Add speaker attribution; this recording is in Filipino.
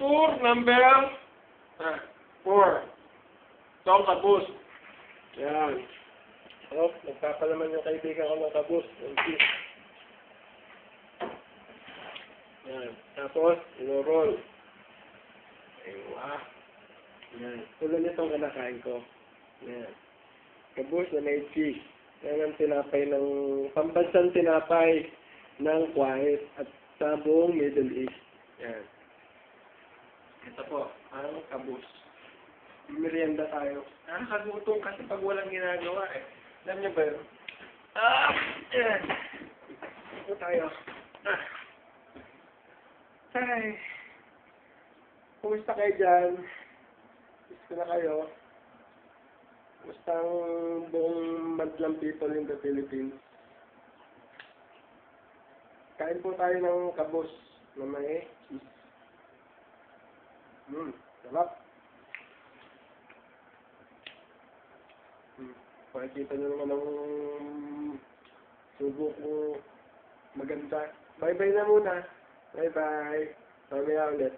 Speaker 1: Tour number 4. Ito ang kabus. Yan. So, nagpapalaman yung kaibigan ko ng kabus. Yan. Tapos, ino-roll. Aywa. Yan. Tulad nitong kinakain ko. Yan. Kabus na may cheese. Yan ang tinapay ng pambansang tinapay ng Kuwait at sa buong Middle East. Yan. Ito po, ang kabus. Merienda tayo. Nakakagutom kasi pag walang ginagawa eh. Alam niyo ba yun? Yan. Ito tayo. Ay. Kumusta kayo dyan? Gusto na kayo? Kumusta ang buong madlang people in the Philippines? Kain po tayo ng kabus na may cheese. Sarap. Makikita nyo naman ang subo ko maganda. Bye-bye na muna. Bye-bye. Mamaya ulit.